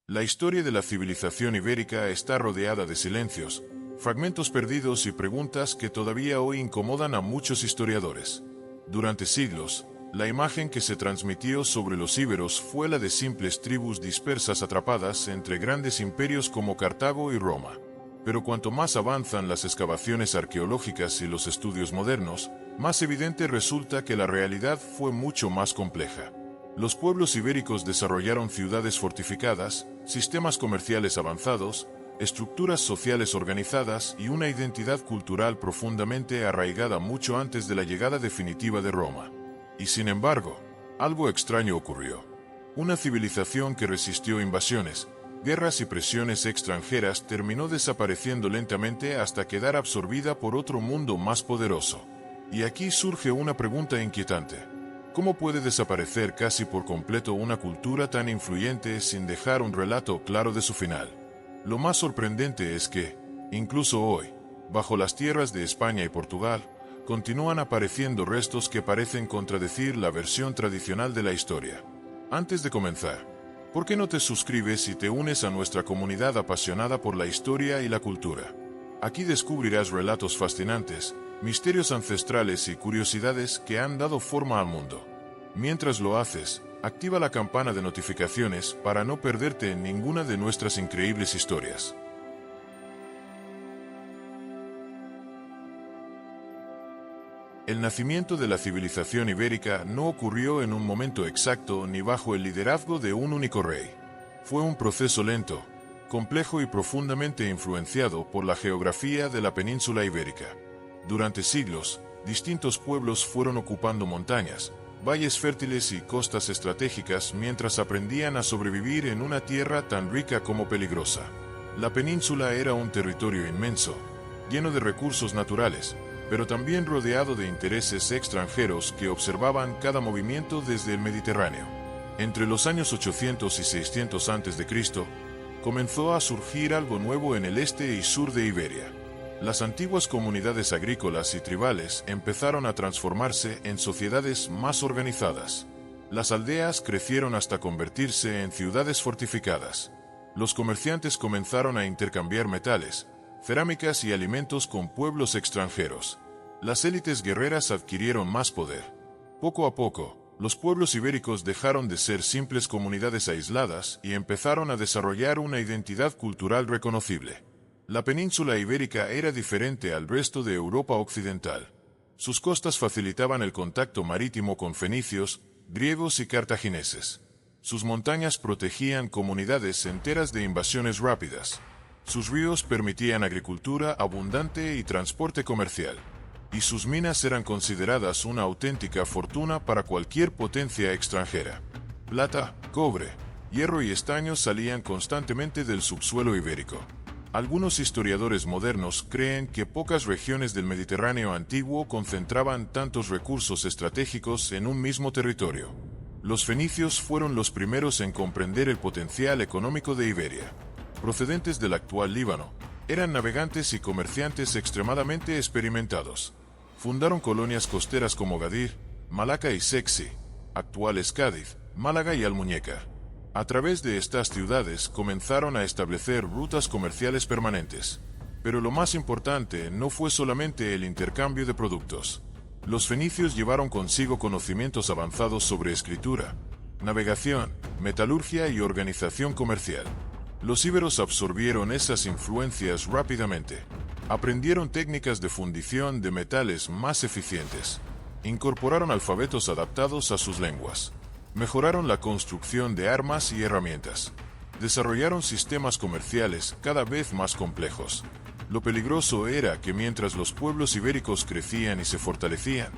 La historia de la civilización ibérica está rodeada de silencios, fragmentos perdidos y preguntas que todavía hoy incomodan a muchos historiadores. Durante siglos, la imagen que se transmitió sobre los íberos fue la de simples tribus dispersas atrapadas entre grandes imperios como Cartago y Roma. Pero cuanto más avanzan las excavaciones arqueológicas y los estudios modernos, más evidente resulta que la realidad fue mucho más compleja. Los pueblos ibéricos desarrollaron ciudades fortificadas, sistemas comerciales avanzados, estructuras sociales organizadas y una identidad cultural profundamente arraigada mucho antes de la llegada definitiva de Roma. Y sin embargo, algo extraño ocurrió. Una civilización que resistió invasiones, guerras y presiones extranjeras terminó desapareciendo lentamente hasta quedar absorbida por otro mundo más poderoso. Y aquí surge una pregunta inquietante. ¿Cómo puede desaparecer casi por completo una cultura tan influyente sin dejar un relato claro de su final? Lo más sorprendente es que, incluso hoy, bajo las tierras de España y Portugal, continúan apareciendo restos que parecen contradecir la versión tradicional de la historia. Antes de comenzar, ¿por qué no te suscribes y te unes a nuestra comunidad apasionada por la historia y la cultura? Aquí descubrirás relatos fascinantes, misterios ancestrales y curiosidades que han dado forma al mundo. Mientras lo haces, activa la campana de notificaciones para no perderte en ninguna de nuestras increíbles historias. El nacimiento de la civilización ibérica no ocurrió en un momento exacto ni bajo el liderazgo de un único rey. Fue un proceso lento, complejo y profundamente influenciado por la geografía de la península ibérica. Durante siglos, distintos pueblos fueron ocupando montañas, valles fértiles y costas estratégicas mientras aprendían a sobrevivir en una tierra tan rica como peligrosa. La península era un territorio inmenso, lleno de recursos naturales, pero también rodeado de intereses extranjeros que observaban cada movimiento desde el Mediterráneo. Entre los años 800 y 600 a.C., comenzó a surgir algo nuevo en el este y sur de Iberia. Las antiguas comunidades agrícolas y tribales empezaron a transformarse en sociedades más organizadas. Las aldeas crecieron hasta convertirse en ciudades fortificadas. Los comerciantes comenzaron a intercambiar metales, cerámicas y alimentos con pueblos extranjeros. Las élites guerreras adquirieron más poder. Poco a poco, los pueblos ibéricos dejaron de ser simples comunidades aisladas y empezaron a desarrollar una identidad cultural reconocible. La península ibérica era diferente al resto de Europa occidental. Sus costas facilitaban el contacto marítimo con fenicios, griegos y cartagineses. Sus montañas protegían comunidades enteras de invasiones rápidas. Sus ríos permitían agricultura abundante y transporte comercial. Y sus minas eran consideradas una auténtica fortuna para cualquier potencia extranjera. Plata, cobre, hierro y estaño salían constantemente del subsuelo ibérico. Algunos historiadores modernos creen que pocas regiones del Mediterráneo antiguo concentraban tantos recursos estratégicos en un mismo territorio. Los fenicios fueron los primeros en comprender el potencial económico de Iberia. Procedentes del actual Líbano, eran navegantes y comerciantes extremadamente experimentados. Fundaron colonias costeras como Gadir, Malaca y Sexi, actuales Cádiz, Málaga y Almuñécar. A través de estas ciudades comenzaron a establecer rutas comerciales permanentes. Pero lo más importante no fue solamente el intercambio de productos. Los fenicios llevaron consigo conocimientos avanzados sobre escritura, navegación, metalurgia y organización comercial. Los íberos absorbieron esas influencias rápidamente. Aprendieron técnicas de fundición de metales más eficientes. Incorporaron alfabetos adaptados a sus lenguas. Mejoraron la construcción de armas y herramientas. Desarrollaron sistemas comerciales cada vez más complejos. Lo peligroso era que mientras los pueblos ibéricos crecían y se fortalecían,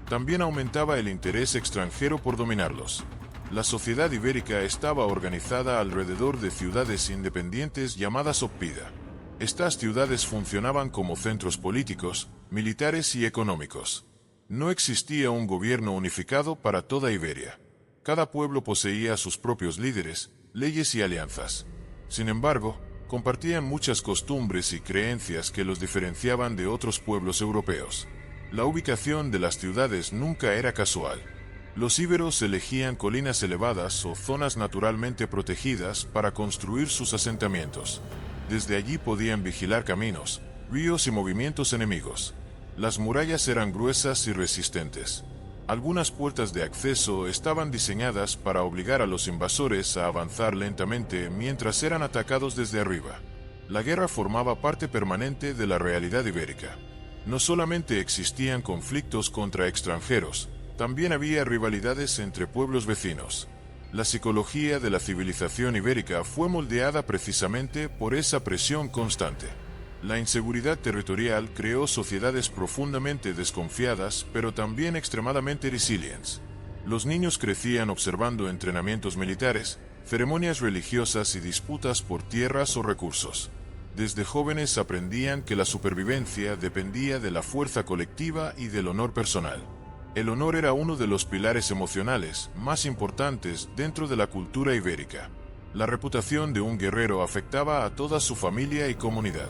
también aumentaba el interés extranjero por dominarlos. La sociedad ibérica estaba organizada alrededor de ciudades independientes llamadas oppida. Estas ciudades funcionaban como centros políticos, militares y económicos. No existía un gobierno unificado para toda Iberia. Cada pueblo poseía sus propios líderes, leyes y alianzas. Sin embargo, compartían muchas costumbres y creencias que los diferenciaban de otros pueblos europeos. La ubicación de las ciudades nunca era casual. Los íberos elegían colinas elevadas o zonas naturalmente protegidas para construir sus asentamientos. Desde allí podían vigilar caminos, ríos y movimientos enemigos. Las murallas eran gruesas y resistentes. Algunas puertas de acceso estaban diseñadas para obligar a los invasores a avanzar lentamente mientras eran atacados desde arriba. La guerra formaba parte permanente de la realidad ibérica. No solamente existían conflictos contra extranjeros, también había rivalidades entre pueblos vecinos. La psicología de la civilización ibérica fue moldeada precisamente por esa presión constante. La inseguridad territorial creó sociedades profundamente desconfiadas, pero también extremadamente resilientes. Los niños crecían observando entrenamientos militares, ceremonias religiosas y disputas por tierras o recursos. Desde jóvenes aprendían que la supervivencia dependía de la fuerza colectiva y del honor personal. El honor era uno de los pilares emocionales más importantes dentro de la cultura ibérica. La reputación de un guerrero afectaba a toda su familia y comunidad.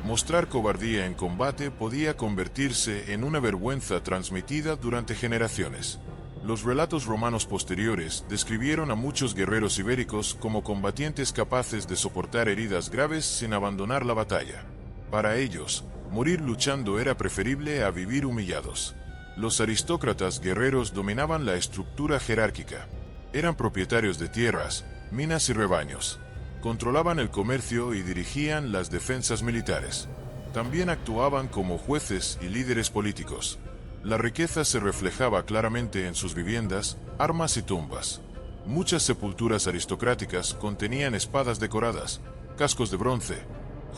Mostrar cobardía en combate podía convertirse en una vergüenza transmitida durante generaciones. Los relatos romanos posteriores describieron a muchos guerreros ibéricos como combatientes capaces de soportar heridas graves sin abandonar la batalla. Para ellos, morir luchando era preferible a vivir humillados. Los aristócratas guerreros dominaban la estructura jerárquica. Eran propietarios de tierras, minas y rebaños. Controlaban el comercio y dirigían las defensas militares. También actuaban como jueces y líderes políticos. La riqueza se reflejaba claramente en sus viviendas, armas y tumbas. Muchas sepulturas aristocráticas contenían espadas decoradas, cascos de bronce,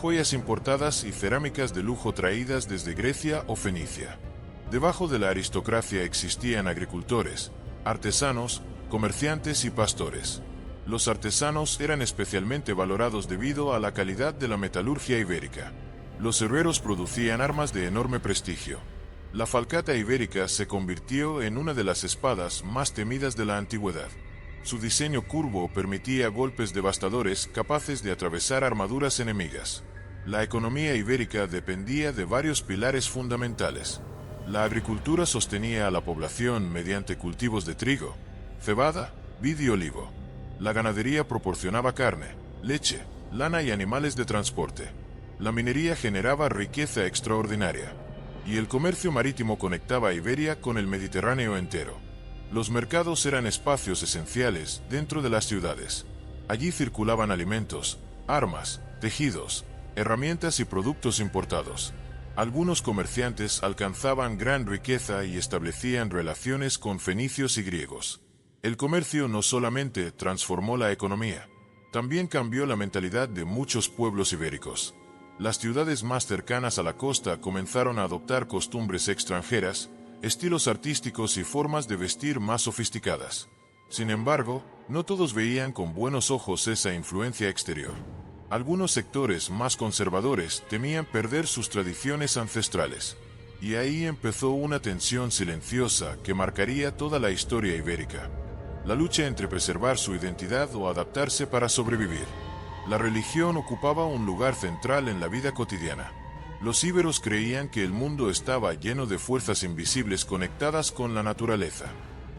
joyas importadas y cerámicas de lujo traídas desde Grecia o Fenicia. Debajo de la aristocracia existían agricultores, artesanos, comerciantes y pastores. Los artesanos eran especialmente valorados debido a la calidad de la metalurgia ibérica. Los herreros producían armas de enorme prestigio. La falcata ibérica se convirtió en una de las espadas más temidas de la antigüedad. Su diseño curvo permitía golpes devastadores capaces de atravesar armaduras enemigas. La economía ibérica dependía de varios pilares fundamentales. La agricultura sostenía a la población mediante cultivos de trigo, cebada, vid y olivo. La ganadería proporcionaba carne, leche, lana y animales de transporte. La minería generaba riqueza extraordinaria. Y el comercio marítimo conectaba a Iberia con el Mediterráneo entero. Los mercados eran espacios esenciales dentro de las ciudades. Allí circulaban alimentos, armas, tejidos, herramientas y productos importados. Algunos comerciantes alcanzaban gran riqueza y establecían relaciones con fenicios y griegos. El comercio no solamente transformó la economía, también cambió la mentalidad de muchos pueblos ibéricos. Las ciudades más cercanas a la costa comenzaron a adoptar costumbres extranjeras, estilos artísticos y formas de vestir más sofisticadas. Sin embargo, no todos veían con buenos ojos esa influencia exterior. Algunos sectores más conservadores temían perder sus tradiciones ancestrales. Y ahí empezó una tensión silenciosa que marcaría toda la historia ibérica. La lucha entre preservar su identidad o adaptarse para sobrevivir. La religión ocupaba un lugar central en la vida cotidiana. Los íberos creían que el mundo estaba lleno de fuerzas invisibles conectadas con la naturaleza.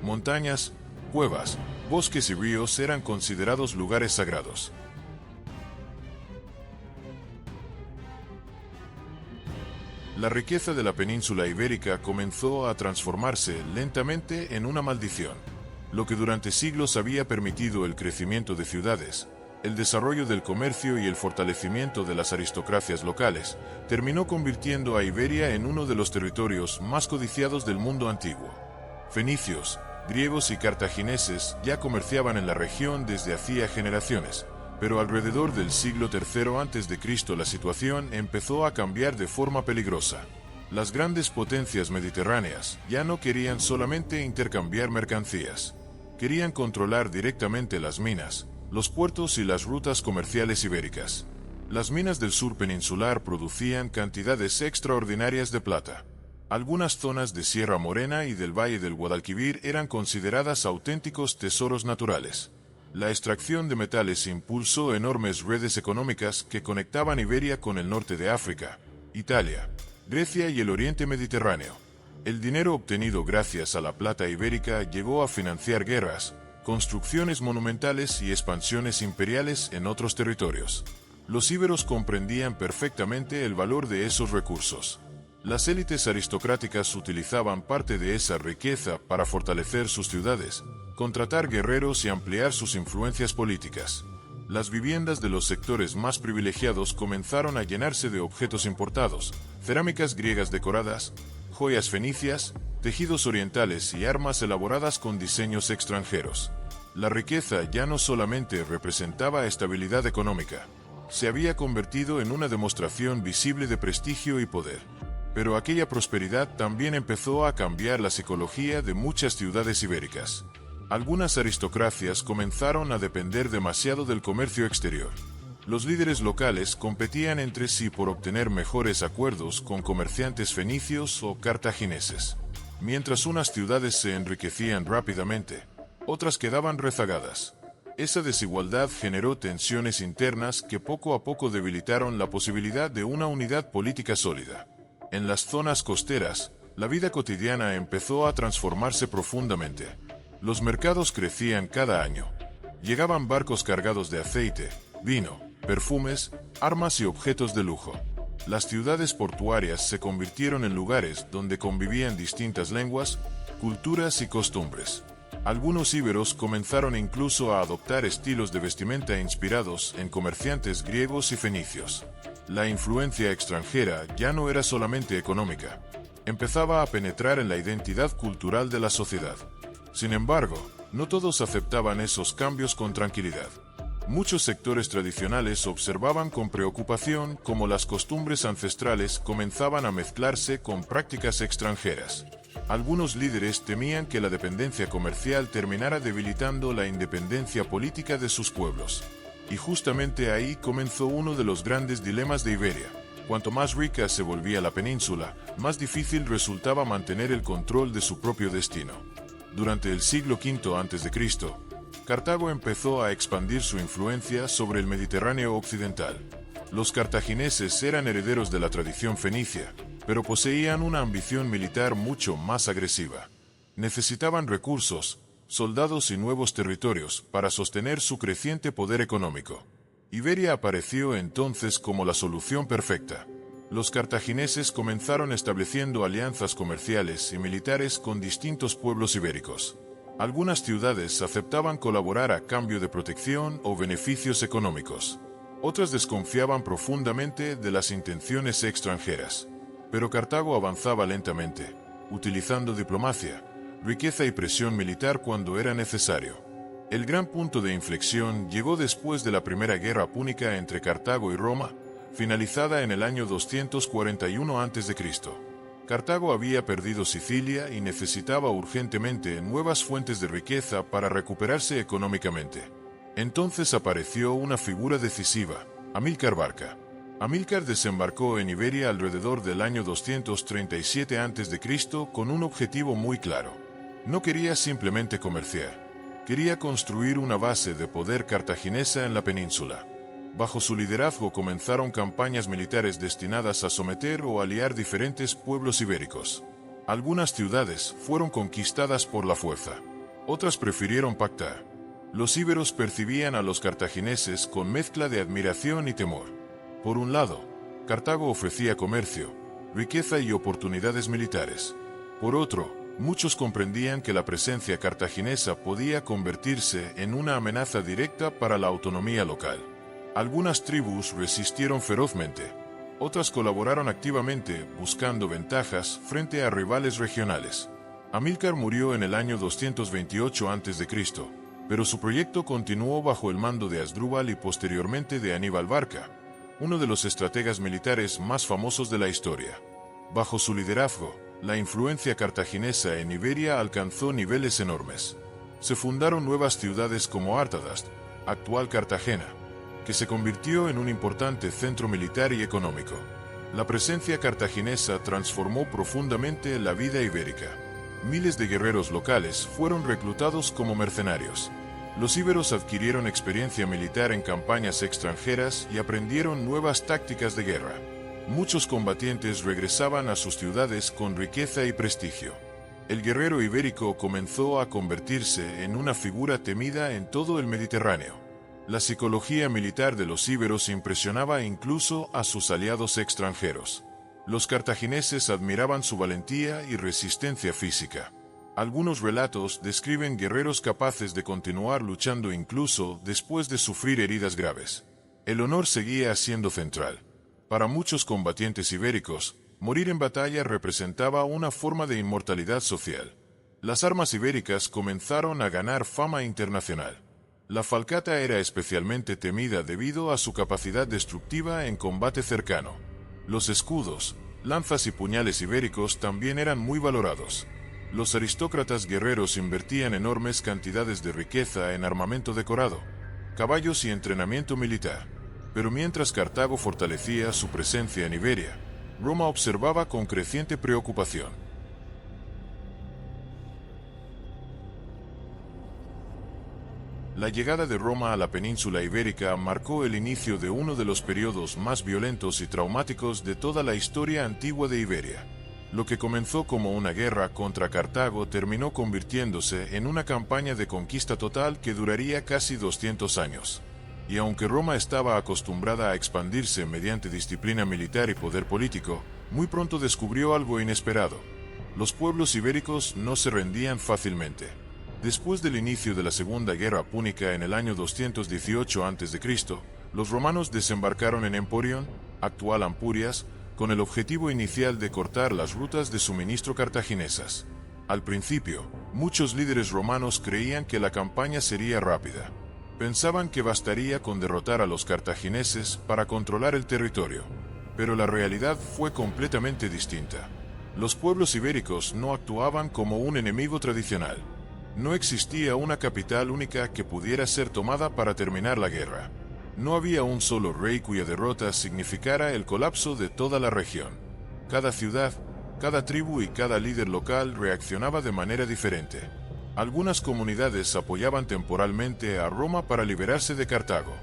Montañas, cuevas, bosques y ríos eran considerados lugares sagrados. La riqueza de la península ibérica comenzó a transformarse lentamente en una maldición. Lo que durante siglos había permitido el crecimiento de ciudades, el desarrollo del comercio y el fortalecimiento de las aristocracias locales, terminó convirtiendo a Iberia en uno de los territorios más codiciados del mundo antiguo. Fenicios, griegos y cartagineses ya comerciaban en la región desde hacía generaciones, pero alrededor del siglo III a.C. la situación empezó a cambiar de forma peligrosa. Las grandes potencias mediterráneas ya no querían solamente intercambiar mercancías. Querían controlar directamente las minas, los puertos y las rutas comerciales ibéricas. Las minas del sur peninsular producían cantidades extraordinarias de plata. Algunas zonas de Sierra Morena y del Valle del Guadalquivir eran consideradas auténticos tesoros naturales. La extracción de metales impulsó enormes redes económicas que conectaban Iberia con el norte de África, Italia, Grecia y el Oriente Mediterráneo. El dinero obtenido gracias a la plata ibérica llegó a financiar guerras, construcciones monumentales y expansiones imperiales en otros territorios. Los íberos comprendían perfectamente el valor de esos recursos. Las élites aristocráticas utilizaban parte de esa riqueza para fortalecer sus ciudades, contratar guerreros y ampliar sus influencias políticas. Las viviendas de los sectores más privilegiados comenzaron a llenarse de objetos importados, cerámicas griegas decoradas, joyas fenicias, tejidos orientales y armas elaboradas con diseños extranjeros. La riqueza ya no solamente representaba estabilidad económica, se había convertido en una demostración visible de prestigio y poder. Pero aquella prosperidad también empezó a cambiar la psicología de muchas ciudades ibéricas. Algunas aristocracias comenzaron a depender demasiado del comercio exterior. Los líderes locales competían entre sí por obtener mejores acuerdos con comerciantes fenicios o cartagineses. Mientras unas ciudades se enriquecían rápidamente, otras quedaban rezagadas. Esa desigualdad generó tensiones internas que poco a poco debilitaron la posibilidad de una unidad política sólida. En las zonas costeras, la vida cotidiana empezó a transformarse profundamente. Los mercados crecían cada año. Llegaban barcos cargados de aceite, vino, perfumes, armas y objetos de lujo. Las ciudades portuarias se convirtieron en lugares donde convivían distintas lenguas, culturas y costumbres. Algunos íberos comenzaron incluso a adoptar estilos de vestimenta inspirados en comerciantes griegos y fenicios. La influencia extranjera ya no era solamente económica, empezaba a penetrar en la identidad cultural de la sociedad. Sin embargo, no todos aceptaban esos cambios con tranquilidad. Muchos sectores tradicionales observaban con preocupación cómo las costumbres ancestrales comenzaban a mezclarse con prácticas extranjeras. Algunos líderes temían que la dependencia comercial terminara debilitando la independencia política de sus pueblos. Y justamente ahí comenzó uno de los grandes dilemas de Iberia. Cuanto más rica se volvía la península, más difícil resultaba mantener el control de su propio destino. Durante el siglo V a.C., Cartago empezó a expandir su influencia sobre el Mediterráneo occidental. Los cartagineses eran herederos de la tradición fenicia, pero poseían una ambición militar mucho más agresiva. Necesitaban recursos, soldados y nuevos territorios para sostener su creciente poder económico. Iberia apareció entonces como la solución perfecta. Los cartagineses comenzaron estableciendo alianzas comerciales y militares con distintos pueblos ibéricos. Algunas ciudades aceptaban colaborar a cambio de protección o beneficios económicos. Otras desconfiaban profundamente de las intenciones extranjeras. Pero Cartago avanzaba lentamente, utilizando diplomacia, riqueza y presión militar cuando era necesario. El gran punto de inflexión llegó después de la Primera Guerra Púnica entre Cartago y Roma, finalizada en el año 241 a.C. Cartago había perdido Sicilia y necesitaba urgentemente nuevas fuentes de riqueza para recuperarse económicamente. Entonces apareció una figura decisiva, Amílcar Barca. Amílcar desembarcó en Iberia alrededor del año 237 a.C. con un objetivo muy claro. No quería simplemente comerciar, quería construir una base de poder cartaginesa en la península. Bajo su liderazgo comenzaron campañas militares destinadas a someter o aliar diferentes pueblos ibéricos. Algunas ciudades fueron conquistadas por la fuerza, otras prefirieron pactar. Los íberos percibían a los cartagineses con mezcla de admiración y temor. Por un lado, Cartago ofrecía comercio, riqueza y oportunidades militares. Por otro, muchos comprendían que la presencia cartaginesa podía convertirse en una amenaza directa para la autonomía local. Algunas tribus resistieron ferozmente, otras colaboraron activamente buscando ventajas frente a rivales regionales. Amílcar murió en el año 228 a.C., pero su proyecto continuó bajo el mando de Asdrúbal y posteriormente de Aníbal Barca, uno de los estrategas militares más famosos de la historia. Bajo su liderazgo, la influencia cartaginesa en Iberia alcanzó niveles enormes. Se fundaron nuevas ciudades como Artadast, actual Cartagena, que se convirtió en un importante centro militar y económico. La presencia cartaginesa transformó profundamente la vida ibérica. Miles de guerreros locales fueron reclutados como mercenarios. Los íberos adquirieron experiencia militar en campañas extranjeras y aprendieron nuevas tácticas de guerra. Muchos combatientes regresaban a sus ciudades con riqueza y prestigio. El guerrero ibérico comenzó a convertirse en una figura temida en todo el Mediterráneo. La psicología militar de los íberos impresionaba incluso a sus aliados extranjeros. Los cartagineses admiraban su valentía y resistencia física. Algunos relatos describen guerreros capaces de continuar luchando incluso después de sufrir heridas graves. El honor seguía siendo central. Para muchos combatientes ibéricos, morir en batalla representaba una forma de inmortalidad social. Las armas ibéricas comenzaron a ganar fama internacional. La falcata era especialmente temida debido a su capacidad destructiva en combate cercano. Los escudos, lanzas y puñales ibéricos también eran muy valorados. Los aristócratas guerreros invertían enormes cantidades de riqueza en armamento decorado, caballos y entrenamiento militar. Pero mientras Cartago fortalecía su presencia en Iberia, Roma observaba con creciente preocupación. La llegada de Roma a la península ibérica marcó el inicio de uno de los periodos más violentos y traumáticos de toda la historia antigua de Iberia. Lo que comenzó como una guerra contra Cartago terminó convirtiéndose en una campaña de conquista total que duraría casi 200 años. Y aunque Roma estaba acostumbrada a expandirse mediante disciplina militar y poder político, muy pronto descubrió algo inesperado. Los pueblos ibéricos no se rendían fácilmente. Después del inicio de la Segunda Guerra Púnica en el año 218 a.C., los romanos desembarcaron en Emporion, actual Ampurias, con el objetivo inicial de cortar las rutas de suministro cartaginesas. Al principio, muchos líderes romanos creían que la campaña sería rápida. Pensaban que bastaría con derrotar a los cartagineses para controlar el territorio. Pero la realidad fue completamente distinta. Los pueblos ibéricos no actuaban como un enemigo tradicional. No existía una capital única que pudiera ser tomada para terminar la guerra. No había un solo rey cuya derrota significara el colapso de toda la región. Cada ciudad, cada tribu y cada líder local reaccionaba de manera diferente. Algunas comunidades apoyaban temporalmente a Roma para liberarse de Cartago.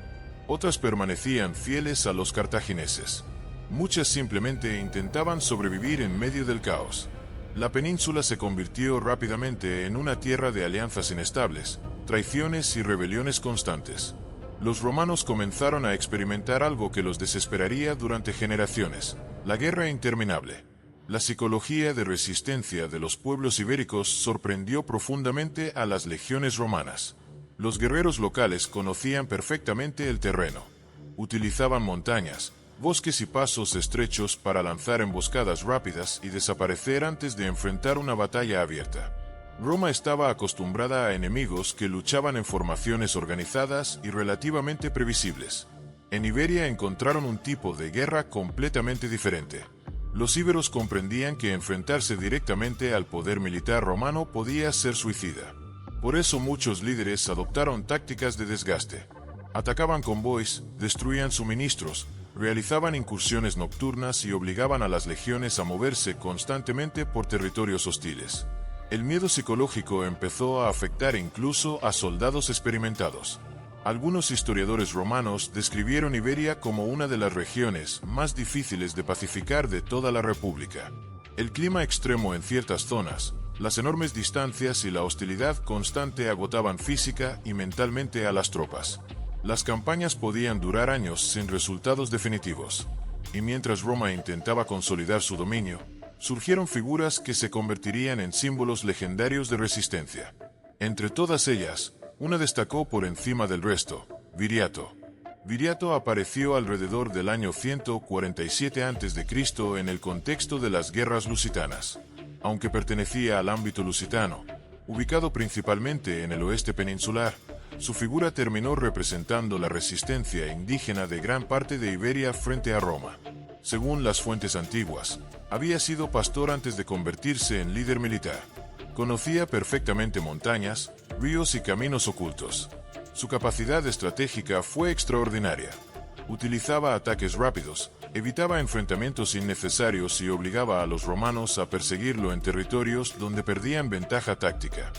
Otras permanecían fieles a los cartagineses. Muchas simplemente intentaban sobrevivir en medio del caos. La península se convirtió rápidamente en una tierra de alianzas inestables, traiciones y rebeliones constantes. Los romanos comenzaron a experimentar algo que los desesperaría durante generaciones: la guerra interminable. La psicología de resistencia de los pueblos ibéricos sorprendió profundamente a las legiones romanas. Los guerreros locales conocían perfectamente el terreno. Utilizaban montañas, bosques y pasos estrechos para lanzar emboscadas rápidas y desaparecer antes de enfrentar una batalla abierta. Roma estaba acostumbrada a enemigos que luchaban en formaciones organizadas y relativamente previsibles. En Iberia encontraron un tipo de guerra completamente diferente. Los íberos comprendían que enfrentarse directamente al poder militar romano podía ser suicida. Por eso muchos líderes adoptaron tácticas de desgaste. Atacaban convoys, destruían suministros, realizaban incursiones nocturnas y obligaban a las legiones a moverse constantemente por territorios hostiles. El miedo psicológico empezó a afectar incluso a soldados experimentados. Algunos historiadores romanos describieron Iberia como una de las regiones más difíciles de pacificar de toda la República. El clima extremo en ciertas zonas, las enormes distancias y la hostilidad constante agotaban física y mentalmente a las tropas. Las campañas podían durar años sin resultados definitivos. Y mientras Roma intentaba consolidar su dominio, surgieron figuras que se convertirían en símbolos legendarios de resistencia. Entre todas ellas, una destacó por encima del resto: Viriato. Viriato apareció alrededor del año 147 a.C. en el contexto de las guerras lusitanas. Aunque pertenecía al ámbito lusitano, ubicado principalmente en el oeste peninsular, su figura terminó representando la resistencia indígena de gran parte de Iberia frente a Roma. Según las fuentes antiguas, había sido pastor antes de convertirse en líder militar. Conocía perfectamente montañas, ríos y caminos ocultos. Su capacidad estratégica fue extraordinaria. Utilizaba ataques rápidos, evitaba enfrentamientos innecesarios y obligaba a los romanos a perseguirlo en territorios donde perdían ventaja táctica.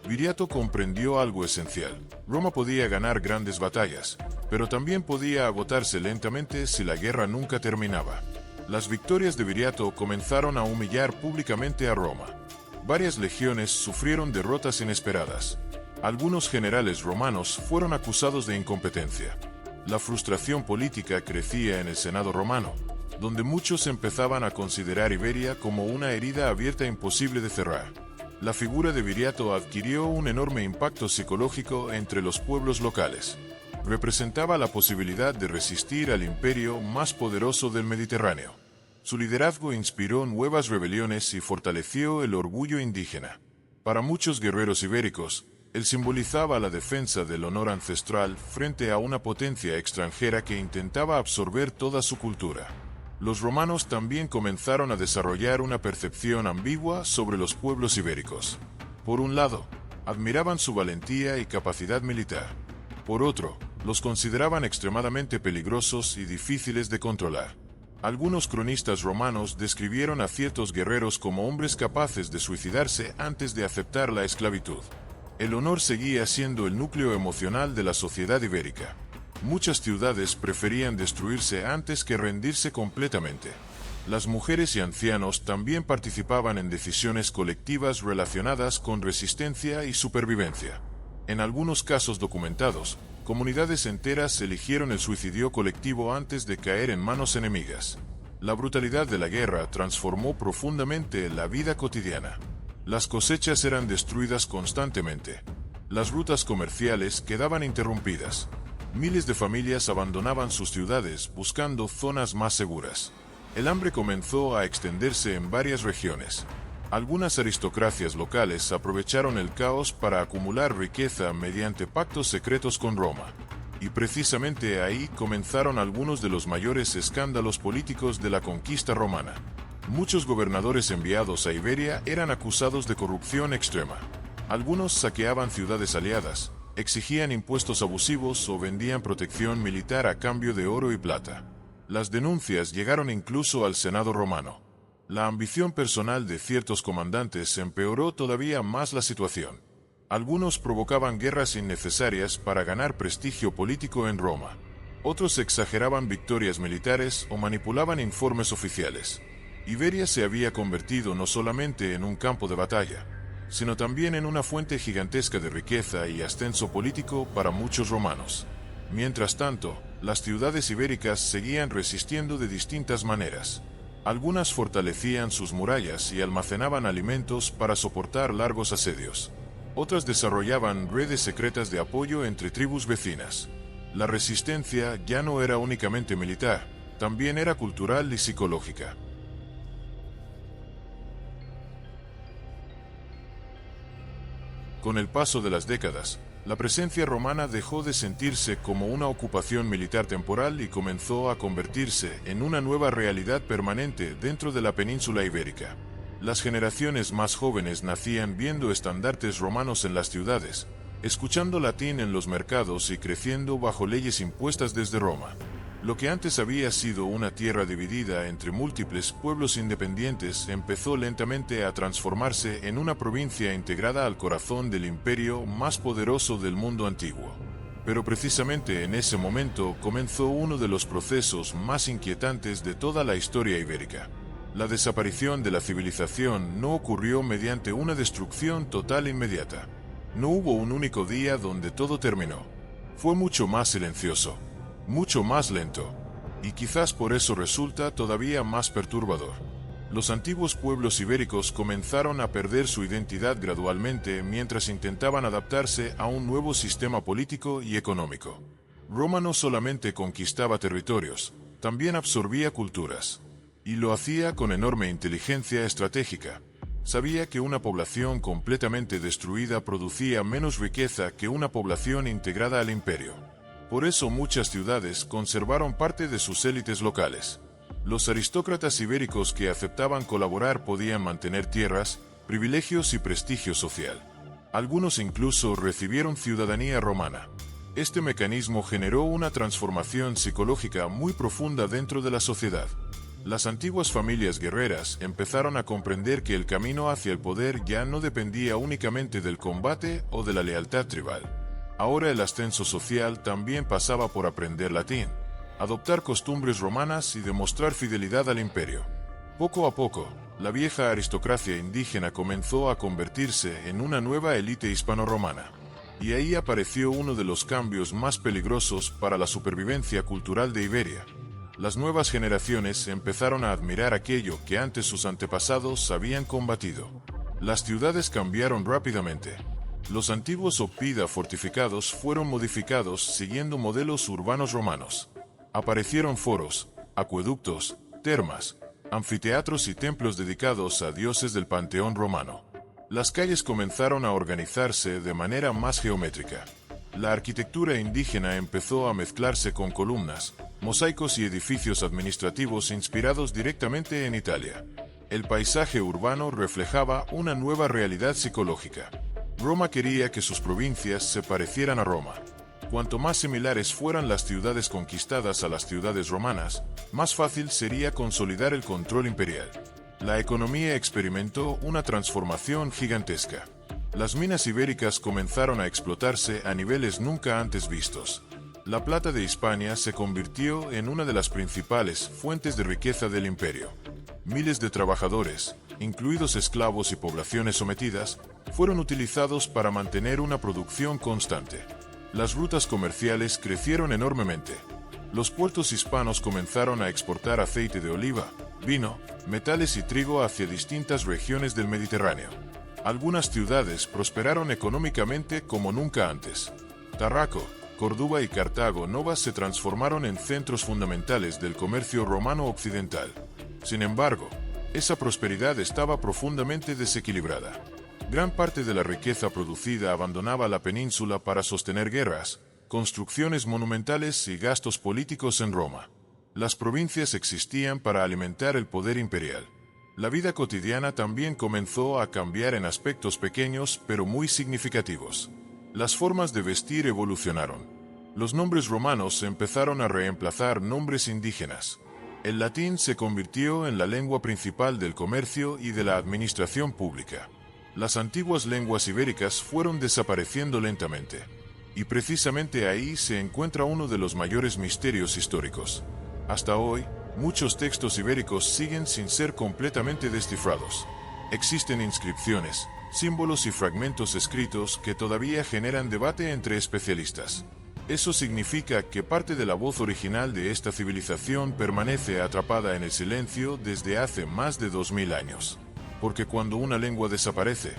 Viriato comprendió algo esencial: Roma podía ganar grandes batallas, pero también podía agotarse lentamente si la guerra nunca terminaba. Las victorias de Viriato comenzaron a humillar públicamente a Roma. Varias legiones sufrieron derrotas inesperadas. Algunos generales romanos fueron acusados de incompetencia. La frustración política crecía en el Senado romano, donde muchos empezaban a considerar Iberia como una herida abierta imposible de cerrar. La figura de Viriato adquirió un enorme impacto psicológico entre los pueblos locales. Representaba la posibilidad de resistir al imperio más poderoso del Mediterráneo. Su liderazgo inspiró nuevas rebeliones y fortaleció el orgullo indígena. Para muchos guerreros ibéricos, él simbolizaba la defensa del honor ancestral frente a una potencia extranjera que intentaba absorber toda su cultura. Los romanos también comenzaron a desarrollar una percepción ambigua sobre los pueblos ibéricos. Por un lado, admiraban su valentía y capacidad militar. Por otro, los consideraban extremadamente peligrosos y difíciles de controlar. Algunos cronistas romanos describieron a ciertos guerreros como hombres capaces de suicidarse antes de aceptar la esclavitud. El honor seguía siendo el núcleo emocional de la sociedad ibérica. Muchas ciudades preferían destruirse antes que rendirse completamente. Las mujeres y ancianos también participaban en decisiones colectivas relacionadas con resistencia y supervivencia. En algunos casos documentados, comunidades enteras eligieron el suicidio colectivo antes de caer en manos enemigas. La brutalidad de la guerra transformó profundamente la vida cotidiana. Las cosechas eran destruidas constantemente. Las rutas comerciales quedaban interrumpidas. Miles de familias abandonaban sus ciudades buscando zonas más seguras. El hambre comenzó a extenderse en varias regiones. Algunas aristocracias locales aprovecharon el caos para acumular riqueza mediante pactos secretos con Roma. Y precisamente ahí comenzaron algunos de los mayores escándalos políticos de la conquista romana. Muchos gobernadores enviados a Iberia eran acusados de corrupción extrema. Algunos saqueaban ciudades aliadas, exigían impuestos abusivos o vendían protección militar a cambio de oro y plata. Las denuncias llegaron incluso al Senado romano. La ambición personal de ciertos comandantes empeoró todavía más la situación. Algunos provocaban guerras innecesarias para ganar prestigio político en Roma. Otros exageraban victorias militares o manipulaban informes oficiales. Iberia se había convertido no solamente en un campo de batalla, sino también en una fuente gigantesca de riqueza y ascenso político para muchos romanos. Mientras tanto, las ciudades ibéricas seguían resistiendo de distintas maneras. Algunas fortalecían sus murallas y almacenaban alimentos para soportar largos asedios. Otras desarrollaban redes secretas de apoyo entre tribus vecinas. La resistencia ya no era únicamente militar, también era cultural y psicológica. Con el paso de las décadas, la presencia romana dejó de sentirse como una ocupación militar temporal y comenzó a convertirse en una nueva realidad permanente dentro de la península ibérica. Las generaciones más jóvenes nacían viendo estandartes romanos en las ciudades, escuchando latín en los mercados y creciendo bajo leyes impuestas desde Roma. Lo que antes había sido una tierra dividida entre múltiples pueblos independientes empezó lentamente a transformarse en una provincia integrada al corazón del imperio más poderoso del mundo antiguo. Pero precisamente en ese momento comenzó uno de los procesos más inquietantes de toda la historia ibérica. La desaparición de la civilización no ocurrió mediante una destrucción total e inmediata. No hubo un único día donde todo terminó. Fue mucho más silencioso, mucho más lento, y quizás por eso resulta todavía más perturbador. Los antiguos pueblos ibéricos comenzaron a perder su identidad gradualmente mientras intentaban adaptarse a un nuevo sistema político y económico. Roma no solamente conquistaba territorios, también absorbía culturas, y lo hacía con enorme inteligencia estratégica. Sabía que una población completamente destruida producía menos riqueza que una población integrada al imperio. Por eso muchas ciudades conservaron parte de sus élites locales. Los aristócratas ibéricos que aceptaban colaborar podían mantener tierras, privilegios y prestigio social. Algunos incluso recibieron ciudadanía romana. Este mecanismo generó una transformación psicológica muy profunda dentro de la sociedad. Las antiguas familias guerreras empezaron a comprender que el camino hacia el poder ya no dependía únicamente del combate o de la lealtad tribal. Ahora el ascenso social también pasaba por aprender latín, adoptar costumbres romanas y demostrar fidelidad al imperio. Poco a poco, la vieja aristocracia indígena comenzó a convertirse en una nueva élite hispano-romana. Y ahí apareció uno de los cambios más peligrosos para la supervivencia cultural de Iberia. Las nuevas generaciones empezaron a admirar aquello que antes sus antepasados habían combatido. Las ciudades cambiaron rápidamente. Los antiguos oppida fortificados fueron modificados siguiendo modelos urbanos romanos. Aparecieron foros, acueductos, termas, anfiteatros y templos dedicados a dioses del panteón romano. Las calles comenzaron a organizarse de manera más geométrica. La arquitectura indígena empezó a mezclarse con columnas, mosaicos y edificios administrativos inspirados directamente en Italia. El paisaje urbano reflejaba una nueva realidad psicológica. Roma quería que sus provincias se parecieran a Roma. Cuanto más similares fueran las ciudades conquistadas a las ciudades romanas, más fácil sería consolidar el control imperial. La economía experimentó una transformación gigantesca. Las minas ibéricas comenzaron a explotarse a niveles nunca antes vistos. La plata de Hispania se convirtió en una de las principales fuentes de riqueza del imperio. Miles de trabajadores, incluidos esclavos y poblaciones sometidas, fueron utilizados para mantener una producción constante. Las rutas comerciales crecieron enormemente. Los puertos hispanos comenzaron a exportar aceite de oliva, vino, metales y trigo hacia distintas regiones del Mediterráneo. Algunas ciudades prosperaron económicamente como nunca antes. Tarraco, Córdoba y Cartago Nova se transformaron en centros fundamentales del comercio romano occidental. Sin embargo, esa prosperidad estaba profundamente desequilibrada. Gran parte de la riqueza producida abandonaba la península para sostener guerras, construcciones monumentales y gastos políticos en Roma. Las provincias existían para alimentar el poder imperial. La vida cotidiana también comenzó a cambiar en aspectos pequeños pero muy significativos. Las formas de vestir evolucionaron. Los nombres romanos empezaron a reemplazar nombres indígenas. El latín se convirtió en la lengua principal del comercio y de la administración pública. Las antiguas lenguas ibéricas fueron desapareciendo lentamente. Y precisamente ahí se encuentra uno de los mayores misterios históricos. Hasta hoy, muchos textos ibéricos siguen sin ser completamente descifrados. Existen inscripciones, símbolos y fragmentos escritos que todavía generan debate entre especialistas. Eso significa que parte de la voz original de esta civilización permanece atrapada en el silencio desde hace más de 2000 años. Porque cuando una lengua desaparece,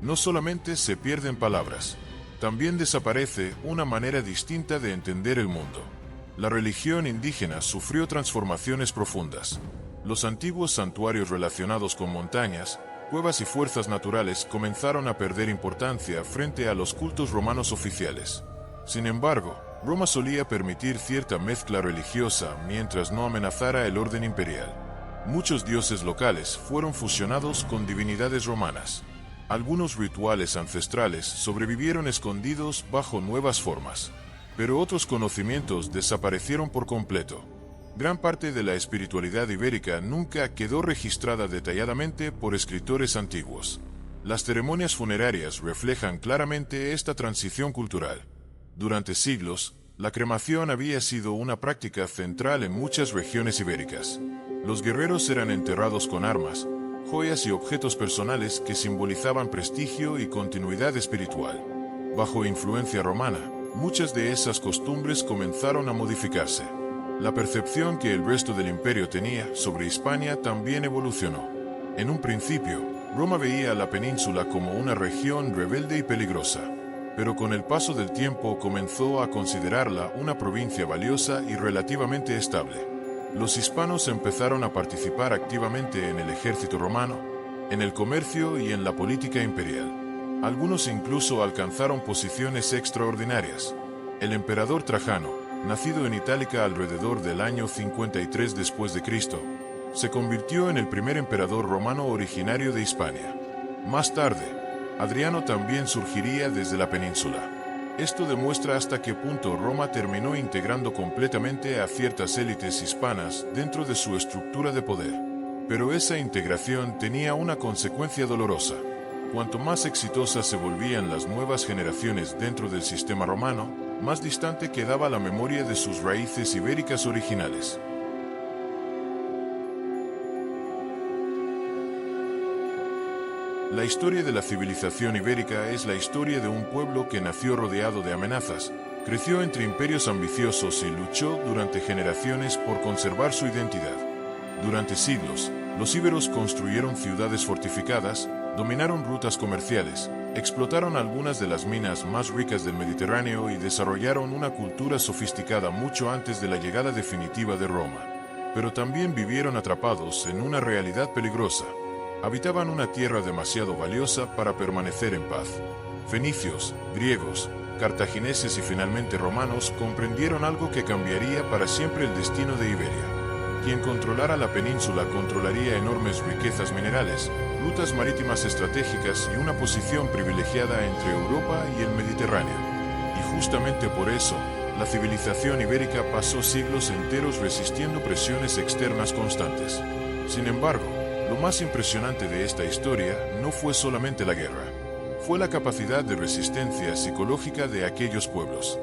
no solamente se pierden palabras, también desaparece una manera distinta de entender el mundo. La religión indígena sufrió transformaciones profundas. Los antiguos santuarios relacionados con montañas, cuevas y fuerzas naturales comenzaron a perder importancia frente a los cultos romanos oficiales. Sin embargo, Roma solía permitir cierta mezcla religiosa mientras no amenazara el orden imperial. Muchos dioses locales fueron fusionados con divinidades romanas. Algunos rituales ancestrales sobrevivieron escondidos bajo nuevas formas. Pero otros conocimientos desaparecieron por completo. Gran parte de la espiritualidad ibérica nunca quedó registrada detalladamente por escritores antiguos. Las ceremonias funerarias reflejan claramente esta transición cultural. Durante siglos, la cremación había sido una práctica central en muchas regiones ibéricas. Los guerreros eran enterrados con armas, joyas y objetos personales que simbolizaban prestigio y continuidad espiritual. Bajo influencia romana, muchas de esas costumbres comenzaron a modificarse. La percepción que el resto del imperio tenía sobre Hispania también evolucionó. En un principio, Roma veía a la península como una región rebelde y peligrosa, pero con el paso del tiempo comenzó a considerarla una provincia valiosa y relativamente estable. Los hispanos empezaron a participar activamente en el ejército romano, en el comercio y en la política imperial. Algunos incluso alcanzaron posiciones extraordinarias. El emperador Trajano, nacido en Itálica alrededor del año 53 después de Cristo, se convirtió en el primer emperador romano originario de Hispania. Más tarde, Adriano también surgiría desde la península. Esto demuestra hasta qué punto Roma terminó integrando completamente a ciertas élites hispanas dentro de su estructura de poder. Pero esa integración tenía una consecuencia dolorosa. Cuanto más exitosas se volvían las nuevas generaciones dentro del sistema romano, más distante quedaba la memoria de sus raíces ibéricas originales. La historia de la civilización ibérica es la historia de un pueblo que nació rodeado de amenazas, creció entre imperios ambiciosos y luchó durante generaciones por conservar su identidad. Durante siglos, los íberos construyeron ciudades fortificadas, dominaron rutas comerciales, explotaron algunas de las minas más ricas del Mediterráneo y desarrollaron una cultura sofisticada mucho antes de la llegada definitiva de Roma. Pero también vivieron atrapados en una realidad peligrosa. Habitaban una tierra demasiado valiosa para permanecer en paz. Fenicios, griegos, cartagineses y finalmente romanos comprendieron algo que cambiaría para siempre el destino de Iberia. Quien controlara la península controlaría enormes riquezas minerales, rutas marítimas estratégicas y una posición privilegiada entre Europa y el Mediterráneo. Y justamente por eso, la civilización ibérica pasó siglos enteros resistiendo presiones externas constantes. Sin embargo, lo más impresionante de esta historia no fue solamente la guerra. Fue la capacidad de resistencia psicológica de aquellos pueblos.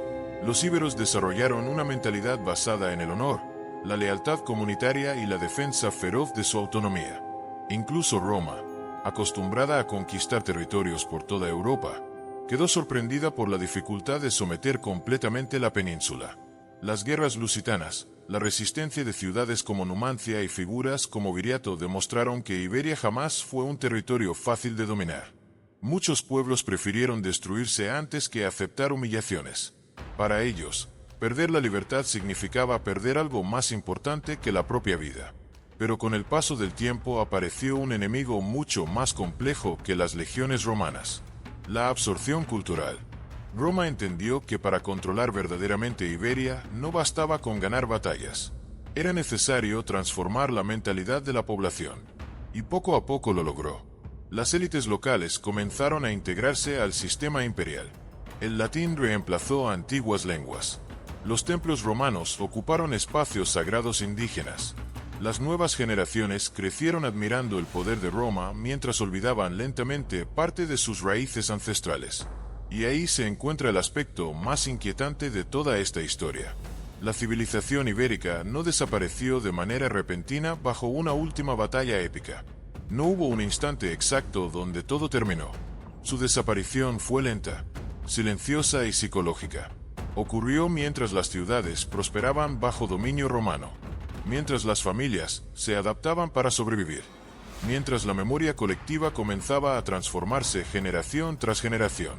Los íberos desarrollaron una mentalidad basada en el honor, la lealtad comunitaria y la defensa feroz de su autonomía. Incluso Roma, acostumbrada a conquistar territorios por toda Europa, quedó sorprendida por la dificultad de someter completamente la península. Las guerras lusitanas, la resistencia de ciudades como Numancia y figuras como Viriato demostraron que Iberia jamás fue un territorio fácil de dominar. Muchos pueblos prefirieron destruirse antes que aceptar humillaciones. Para ellos, perder la libertad significaba perder algo más importante que la propia vida. Pero con el paso del tiempo apareció un enemigo mucho más complejo que las legiones romanas: la absorción cultural. Roma entendió que para controlar verdaderamente Iberia no bastaba con ganar batallas. Era necesario transformar la mentalidad de la población. Y poco a poco lo logró. Las élites locales comenzaron a integrarse al sistema imperial. El latín reemplazó a antiguas lenguas. Los templos romanos ocuparon espacios sagrados indígenas. Las nuevas generaciones crecieron admirando el poder de Roma mientras olvidaban lentamente parte de sus raíces ancestrales. Y ahí se encuentra el aspecto más inquietante de toda esta historia. La civilización ibérica no desapareció de manera repentina bajo una última batalla épica. No hubo un instante exacto donde todo terminó. Su desaparición fue lenta, silenciosa y psicológica. Ocurrió mientras las ciudades prosperaban bajo dominio romano, mientras las familias se adaptaban para sobrevivir, mientras la memoria colectiva comenzaba a transformarse generación tras generación.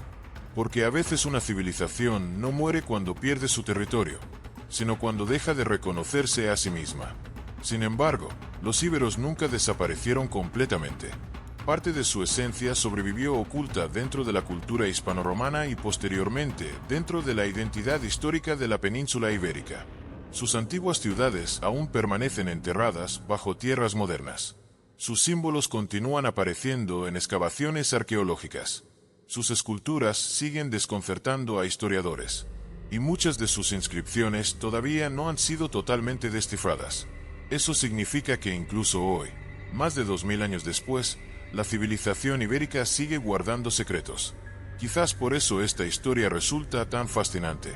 Porque a veces una civilización no muere cuando pierde su territorio, sino cuando deja de reconocerse a sí misma. Sin embargo, los íberos nunca desaparecieron completamente. Parte de su esencia sobrevivió oculta dentro de la cultura hispanorromana y posteriormente dentro de la identidad histórica de la península ibérica. Sus antiguas ciudades aún permanecen enterradas bajo tierras modernas. Sus símbolos continúan apareciendo en excavaciones arqueológicas. Sus esculturas siguen desconcertando a historiadores. Y muchas de sus inscripciones todavía no han sido totalmente descifradas. Eso significa que incluso hoy, más de 2000 años después, la civilización ibérica sigue guardando secretos. Quizás por eso esta historia resulta tan fascinante.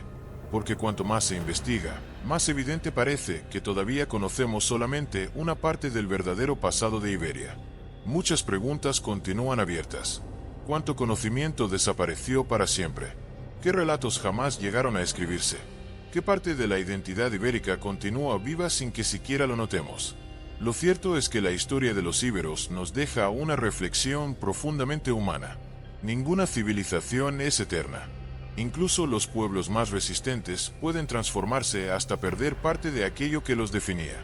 Porque cuanto más se investiga, más evidente parece que todavía conocemos solamente una parte del verdadero pasado de Iberia. Muchas preguntas continúan abiertas. ¿Cuánto conocimiento desapareció para siempre? ¿Qué relatos jamás llegaron a escribirse? ¿Qué parte de la identidad ibérica continúa viva sin que siquiera lo notemos? Lo cierto es que la historia de los íberos nos deja una reflexión profundamente humana. Ninguna civilización es eterna. Incluso los pueblos más resistentes pueden transformarse hasta perder parte de aquello que los definía.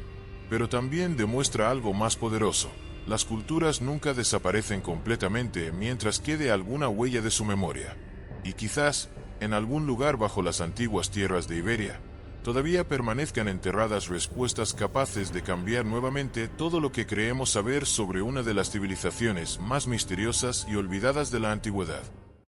Pero también demuestra algo más poderoso. Las culturas nunca desaparecen completamente mientras quede alguna huella de su memoria. Y quizás, en algún lugar bajo las antiguas tierras de Iberia, todavía permanezcan enterradas respuestas capaces de cambiar nuevamente todo lo que creemos saber sobre una de las civilizaciones más misteriosas y olvidadas de la antigüedad.